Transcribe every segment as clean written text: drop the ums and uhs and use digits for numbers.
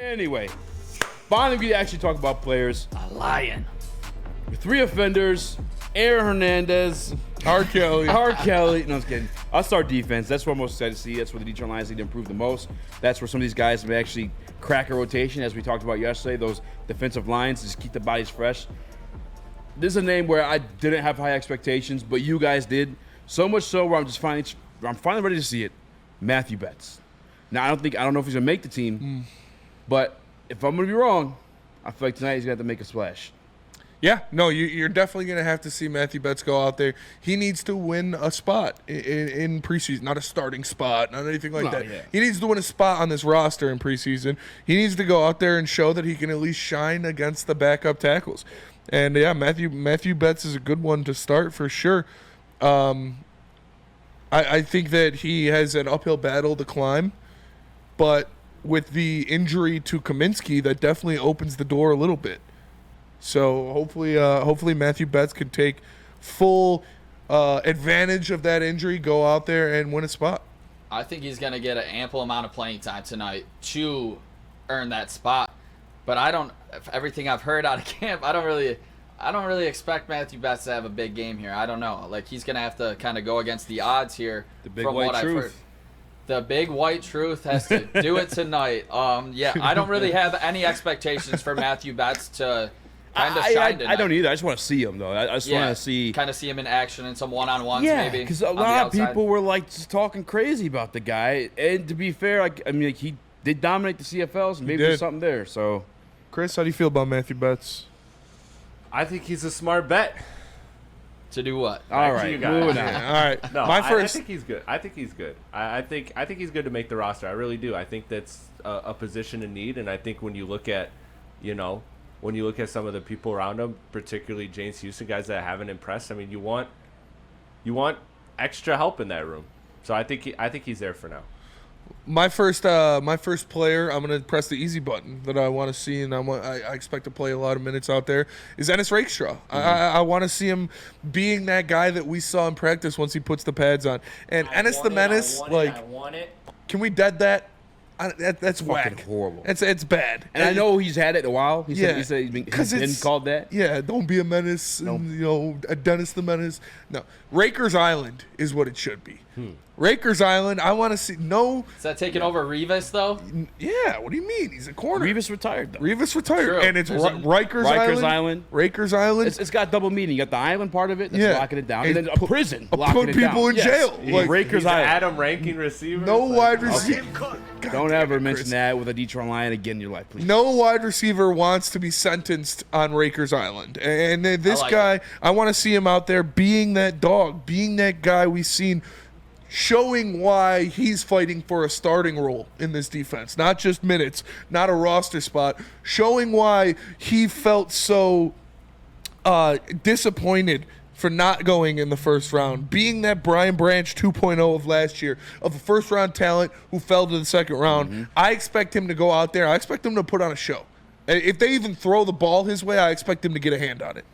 Anyway, finally we actually talk about players. A lion. 3 offenders, Aaron Hernandez, R. Kelly. No, I'm just kidding. I'll start defense. That's what I'm most excited to see. That's where the Detroit Lions need to improve the most. That's where some of these guys may actually crack a rotation, as we talked about yesterday. Those defensive lines just keep the bodies fresh. This is a name where I didn't have high expectations, but you guys did. So much so where I'm finally ready to see it. Matthew Betts. Now I don't know if he's gonna make the team, but if I'm gonna be wrong, I feel like tonight he's gonna have to make a splash. Yeah, no, you're definitely going to have to see Matthew Betts go out there. He needs to win a spot in preseason, not a starting spot, not anything like that. Yeah. He needs to win a spot on this roster in preseason. He needs to go out there and show that he can at least shine against the backup tackles. And, yeah, Matthew Betts is a good one to start for sure. I think that he has an uphill battle to climb, but with the injury to Kaminsky, that definitely opens the door a little bit. So hopefully Matthew Betts can take full advantage of that injury, go out there and win a spot. I think he's going to get an ample amount of playing time tonight to earn that spot. But everything I've heard out of camp, I don't really expect Matthew Betts to have a big game here. I don't know. Like, he's going to have to kind of go against the odds here. The big from white what truth. I've heard. The big white truth has to do it tonight. Yeah, I don't really have any expectations for Matthew Betts to kind of shine tonight. I don't either. I just want to see him, though. I just want to see. Kind of see him in action in some one-on-ones, Yeah, maybe. because a lot of people were like just talking crazy about the guy. And to be fair, he did dominate the CFLs, and maybe there's something there. So, Chris, how do you feel about Matthew Betts? I think he's a smart bet. To do what? All right, moving on. All right. No, I think he's good. I think he's good. I think he's good to make the roster. I really do. I think that's a position in need, and I think when you look at, some of the people around him, particularly James Houston, guys that haven't impressed. I mean, you want extra help in that room. So I think he's there for now. My first player, I'm going to press the easy button that I want to see, and I expect to play a lot of minutes out there, is Ennis Rakestraw. Mm-hmm. I want to see him being that guy that we saw in practice once he puts the pads on. And Ennis the Menace, I want it. Can we dead that? That's whack. Horrible. It's bad. And I know he's had it a while. He said he's been called that. Yeah, don't be a menace. Nope. And, a Dennis the Menace. No, Rakers Island is what it should be. Rakers Island. I want to see Is that taking over Revis though? Yeah. What do you mean? He's a corner. Revis retired, though. Revis retired, True. and it's Rikers Island. Rakers Island. It's got double meaning. You got the island part of it that's locking it down, and then a prison put locking it down. people in jail. Like Rikers Island. Adam ranking receiver. No wide receiver. Don't ever mention that with a Detroit Lion again in your life, please. No wide receiver wants to be sentenced on Rakers Island. And this guy, I want to see him out there being that dog, being that guy we've seen, showing why he's fighting for a starting role in this defense. Not just minutes, not a roster spot. Showing why he felt so disappointed for not going in the first round, being that Brian Branch 2.0 of last year, of a first-round talent who fell to the second round. Mm-hmm. I expect him to go out there. I expect him to put on a show. If they even throw the ball his way, I expect him to get a hand on it.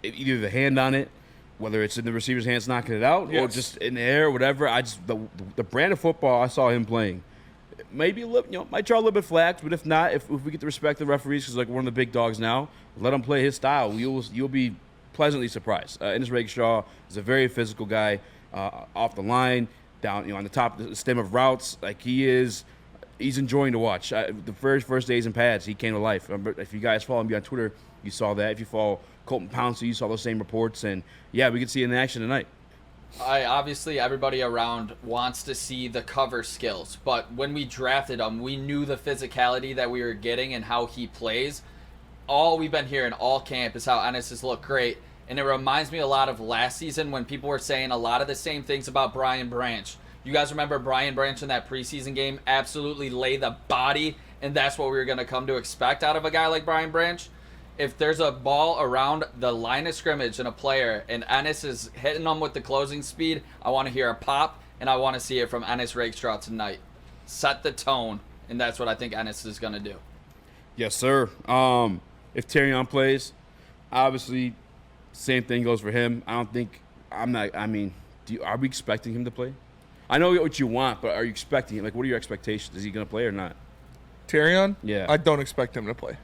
Either the hand on it, whether it's in the receiver's hands knocking it out, or just in the air, or whatever. The brand of football I saw him playing, maybe might draw a little bit flags, but if not, if we get to respect the referees, because one of the big dogs now, let him play his style. You'll be pleasantly surprised. Ennis Rakestraw is a very physical guy, off the line, down on the top of the stem of routes. He's enjoying to watch. The first days in pads, he came to life. If you guys follow me on Twitter, you saw that. If you follow Colton Pouncey, you saw those same reports. And yeah, we could see it in action tonight. Obviously, everybody around wants to see the cover skills, but when we drafted him, we knew the physicality that we were getting and how he plays. All we've been hearing all camp is how Ennis has looked great, and it reminds me a lot of last season when people were saying a lot of the same things about Brian Branch. You guys remember Brian Branch in that preseason game absolutely lay the body, and that's what we were going to come to expect out of a guy like Brian Branch? If there's a ball around the line of scrimmage and a player, and Ennis is hitting them with the closing speed, I want to hear a pop, and I want to see it from Ennis Rakestraw tonight. Set the tone, and that's what I think Ennis is going to do. Yes, sir. If Terrion plays, obviously, same thing goes for him. Are we expecting him to play? I know what you want, but are you expecting it? What are your expectations? Is he going to play or not? Terrion? Yeah. I don't expect him to play.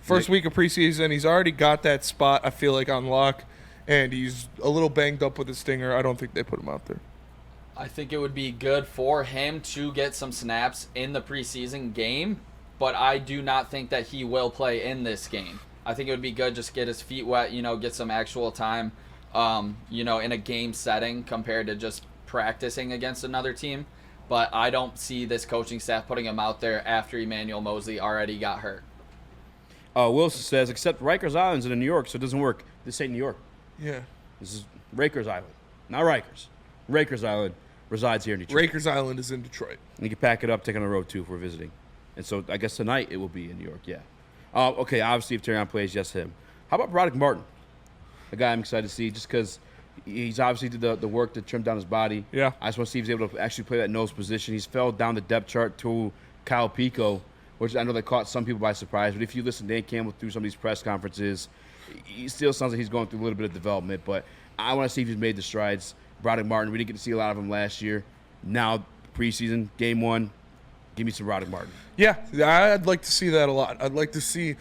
First week of preseason, he's already got that spot, I feel like, on lock, and he's a little banged up with a stinger. I don't think they put him out there. I think it would be good for him to get some snaps in the preseason game, but I do not think that he will play in this game. I think it would be good just get his feet wet, get some actual time, in a game setting compared to just practicing against another team. But I don't see this coaching staff putting him out there after Emmanuel Mosley already got hurt. Wilson says, except Rikers Island's in New York, so it doesn't work. This ain't New York. Yeah. This is Rikers Island, not Rikers. Rikers Island resides here in Detroit. Rikers Island is in Detroit. And you can pack it up, take on the road, too, if we're visiting. And so I guess tonight it will be in New York, yeah. Okay, obviously if Terrion plays, yes, him. How about Broderick Martin? A guy I'm excited to see just because he's obviously did the work to trim down his body. Yeah. I just want to see if he's able to actually play that nose position. He's fell down the depth chart to Kyle Pico, which I know that caught some people by surprise. But if you listen to Dan Campbell through some of these press conferences, he still sounds like he's going through a little bit of development. But I want to see if he's made the strides. Broderick Martin, we didn't get to see a lot of him last year. Now, preseason, game one, give me some Broderick Martin. Yeah, I'd like to see that a lot. I'd like to see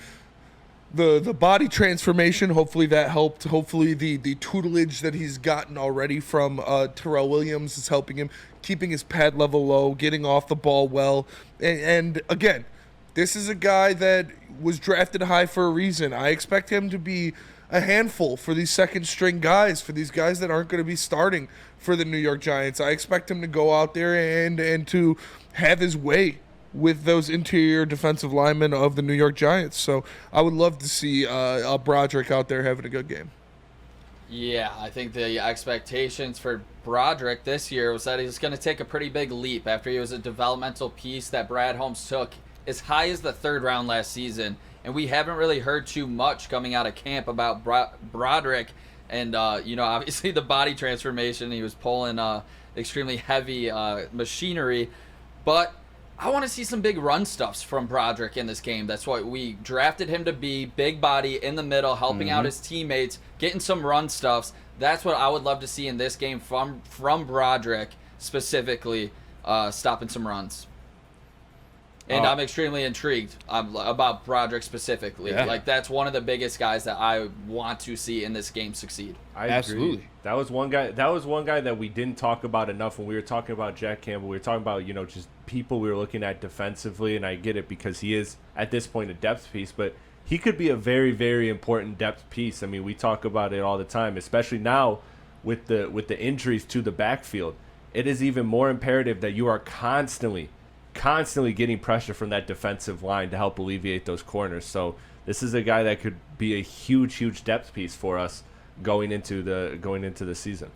the body transformation. Hopefully that helped. Hopefully the tutelage that he's gotten already from Terrell Williams is helping him, keeping his pad level low, getting off the ball well. And again, this is a guy that was drafted high for a reason. I expect him to be a handful for these second-string guys, for these guys that aren't going to be starting for the New York Giants. I expect him to go out there and to have his way with those interior defensive linemen of the New York Giants. So I would love to see Broderick out there having a good game. Yeah, I think the expectations for Broderick this year was that he was going to take a pretty big leap after he was a developmental piece that Brad Holmes took as high as the third round last season. And we haven't really heard too much coming out of camp about Broderick. And, obviously the body transformation, he was pulling extremely heavy machinery. But I want to see some big run stuffs from Broderick in this game. That's what we drafted him to be, big body in the middle, helping out his teammates, getting some run stuffs. That's what I would love to see in this game from Broderick specifically, stopping some runs. And I'm extremely intrigued about Broderick specifically. Yeah. Like, that's one of the biggest guys that I want to see in this game succeed. I Absolutely. agree. That was one guy that we didn't talk about enough when we were talking about Jack Campbell. We were talking about, just people we were looking at defensively, and I get it because he is, at this point, a depth piece, but he could be a very, very important depth piece. I mean, we talk about it all the time, especially now with the injuries to the backfield. It is even more imperative that you are constantly getting pressure from that defensive line to help alleviate those corners. So this is a guy that could be a huge depth piece for us going into the season.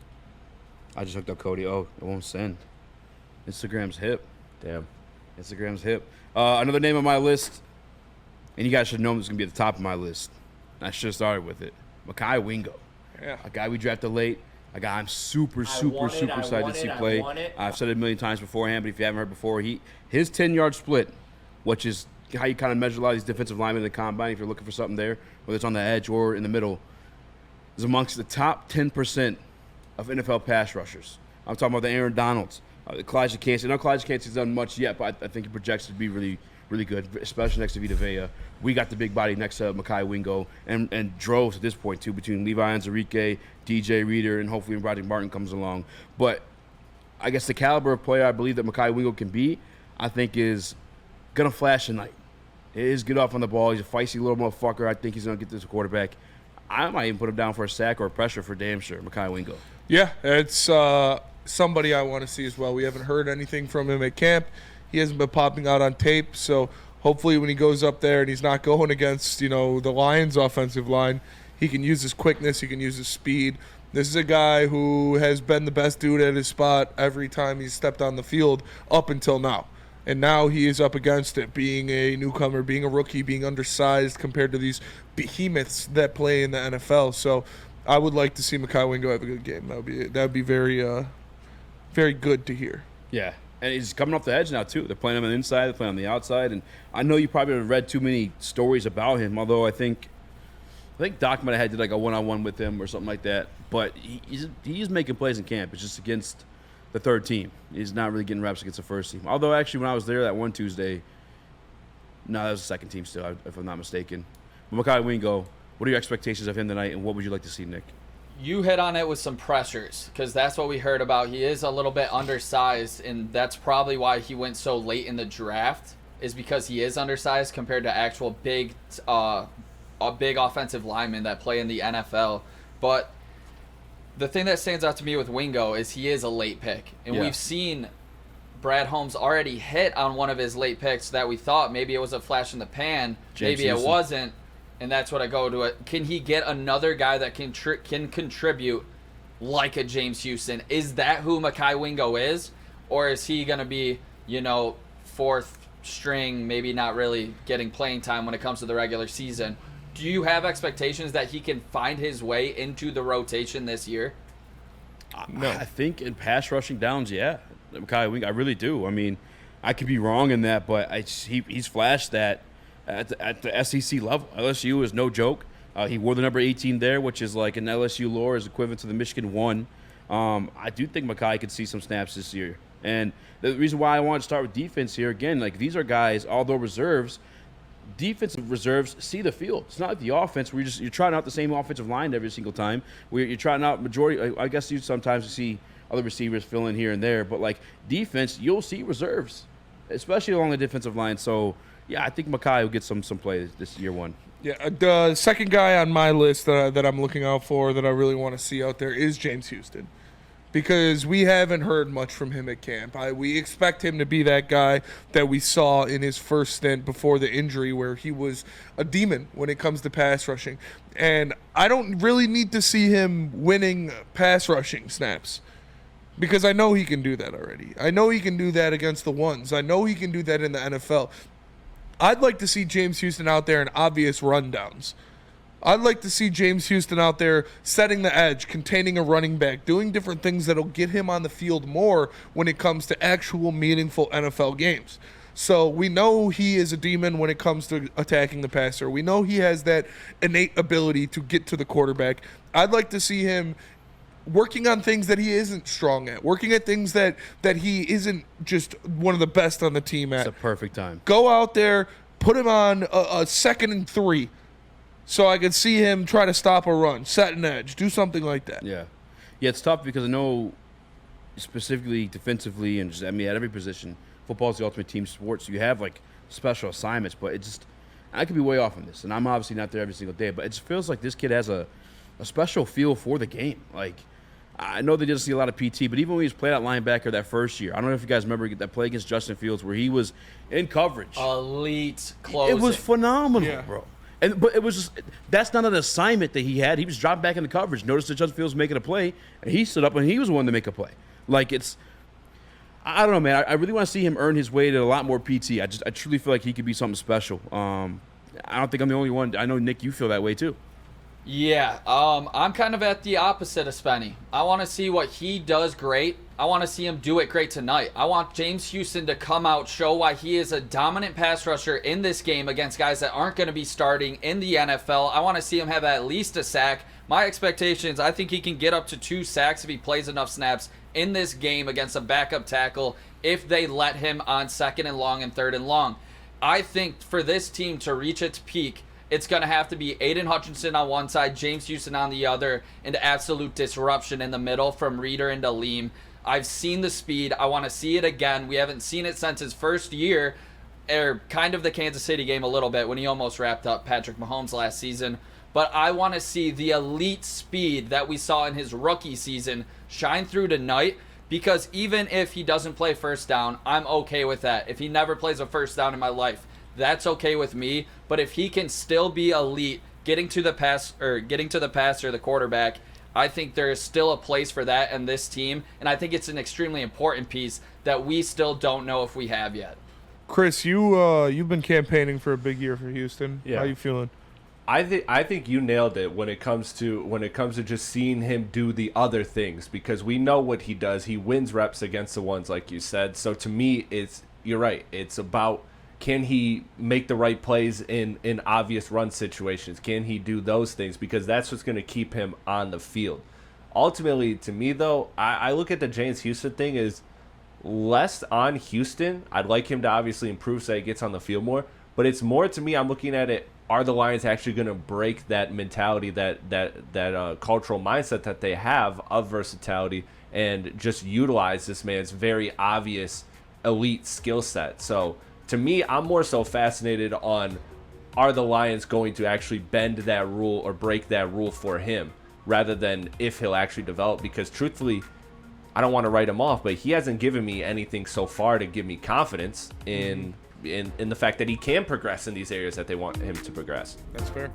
I just hooked up Cody. Oh, it won't send. Instagram's hip. Damn. Instagram's hip. Another name on my list, and you guys should know this is going to be at the top of my list. I should have started with it. Makai Wingo. Yeah. A guy we drafted late. A guy I'm super excited to see play. I've said it a million times beforehand, but if you haven't heard before, his 10-yard split, which is how you kind of measure a lot of these defensive linemen in the combine if you're looking for something there, whether it's on the edge or in the middle, is amongst the top 10% of NFL pass rushers. I'm talking about the Aaron Donalds, Elijah Casey. I know Elijah Casey's done much yet, but I think he projects to be really, really good, especially next to Vita Vea. We got the big body next to Makai Wingo and droves at this point, too, between Levi Anzarike, DJ Reader, and hopefully Broderick Martin comes along. But I guess the caliber of player I believe that Makai Wingo can be, I think is going to flash tonight. He is good off on the ball. He's a feisty little motherfucker. I think he's going to get this quarterback. I might even put him down for a sack or a pressure for damn sure, Makai Wingo. Yeah, it's somebody I want to see as well. We haven't heard anything from him at camp. He hasn't been popping out on tape, so hopefully when he goes up there and he's not going against, the Lions' offensive line, he can use his quickness, he can use his speed. This is a guy who has been the best dude at his spot every time he's stepped on the field up until now. And now he is up against it, being a newcomer, being a rookie, being undersized compared to these behemoths that play in the NFL. So I would like to see Makai Wingo have a good game. That would be very, very good to hear. Yeah. And he's coming off the edge now, too. They're playing him on the inside. They're playing on the outside. And I know you probably have read too many stories about him, although I think Doc might have had like a one-on-one with him or something like that. But he's making plays in camp. It's just against the third team. He's not really getting reps against the first team. Although, actually, when I was there that one Tuesday, No, that was the second team still, if I'm not mistaken. But Mekhi Wingo, what are your expectations of him tonight, and what would you like to see, Nick? You hit on it with some pressures because that's what we heard about. He is a little bit undersized, and that's probably why he went so late in the draft, is because he is undersized compared to actual big offensive linemen that play in the NFL. But the thing that stands out to me with Wingo is he is a late pick, and we've seen Brad Holmes already hit on one of his late picks that we thought maybe it was a flash in the pan, maybe it wasn't. And that's what I go to it. Can he get another guy that can contribute like a James Houston? Is that who Mekhi Wingo is? Or is he going to be, fourth string, maybe not really getting playing time when it comes to the regular season? Do you have expectations that he can find his way into the rotation this year? No. I think in pass rushing downs, Mekhi Wingo, I really do. I mean, I could be wrong in that, but he's flashed that. At the SEC level, LSU is no joke. He wore the number 18 there, which is like in LSU lore is equivalent to the Michigan 1. I do think Mekhi could see some snaps this year. And the reason why I want to start with defense here, again, like these are guys, although reserves, defensive reserves see the field. It's not like the offense where you're trying out the same offensive line every single time. Where you're trying out majority. I guess you sometimes see other receivers fill in here and there, but like defense, you'll see reserves, especially along the defensive line. So. Yeah, I think Mekhi will get some play this year one. Yeah, the second guy on my list that I'm looking out for that I really want to see out there is James Houston, because we haven't heard much from him at camp. We expect him to be that guy that we saw in his first stint before the injury where he was a demon when it comes to pass rushing. And I don't really need to see him winning pass rushing snaps, because I know he can do that already. I know he can do that against the ones. I know he can do that in the NFL. I'd like to see James Houston out there in obvious rundowns. I'd like to see James Houston out there setting the edge, containing a running back, doing different things that'll get him on the field more when it comes to actual meaningful NFL games. So we know he is a demon when it comes to attacking the passer. We know he has that innate ability to get to the quarterback. I'd like to see him working on things that he isn't strong at, working at things that he isn't just one of the best on the team at. It's a perfect time. Go out there, put him on a 2nd and 3 so I could see him try to stop a run, set an edge, do something like that. Yeah, it's tough because I know specifically defensively and just, at every position, football is the ultimate team sport, so you have like special assignments, but it just, I could be way off on this, and I'm obviously not there every single day, but it just feels like this kid has a special feel for the game. Like, I know they didn't see a lot of PT, but even when he was playing at linebacker that first year, I don't know if you guys remember that play against Justin Fields where he was in coverage. Elite closing. It was phenomenal, bro. But it was just, that's not an assignment that he had. He was dropped back into coverage. Noticed that Justin Fields was making a play, and he stood up and he was the one to make a play. Like, it's, I don't know, man. I really want to see him earn his way to a lot more PT. I truly feel like he could be something special. I don't think I'm the only one. I know, Nick, you feel that way too. Yeah, I'm kind of at the opposite of Spenny. I want to see what he does great. I want to see him do it great tonight. I want James Houston to come out, show why he is a dominant pass rusher in this game against guys that aren't going to be starting in the NFL. I want to see him have at least a sack. My expectations, I think he can get up to 2 sacks if he plays enough snaps in this game against a backup tackle if they let him on 2nd and long and 3rd and long. I think for this team to reach its peak, it's going to have to be Aiden Hutchinson on one side, James Houston on the other, and absolute disruption in the middle from Reeder and Aleem. I've seen the speed. I want to see it again. We haven't seen it since his first year, or kind of the Kansas City game a little bit when he almost wrapped up Patrick Mahomes last season. But I want to see the elite speed that we saw in his rookie season shine through tonight, because even if he doesn't play first down, I'm okay with that. If he never plays a first down in my life, that's okay with me. But if he can still be elite, getting to the passer, the quarterback, I think there is still a place for that in this team, and I think it's an extremely important piece that we still don't know if we have yet. Chris, you've been campaigning for a big year for Houston. Yeah. How you feeling? I think you nailed it when it comes to just seeing him do the other things, because we know what he does. He wins reps against the ones, like you said. So to me, you're right. It's about, can he make the right plays in obvious run situations? Can he do those things? Because that's what's going to keep him on the field. Ultimately, to me, though, I look at the James Houston thing as less on Houston. I'd like him to obviously improve so he gets on the field more. But it's more, to me, I'm looking at it, are the Lions actually going to break that mentality, that cultural mindset that they have of versatility, and just utilize this man's very obvious elite skill set? So to me, I'm more so fascinated on, are the Lions going to actually bend that rule or break that rule for him, rather than if he'll actually develop? Because truthfully, I don't want to write him off, but he hasn't given me anything so far to give me confidence in the fact that he can progress in these areas that they want him to progress. That's fair.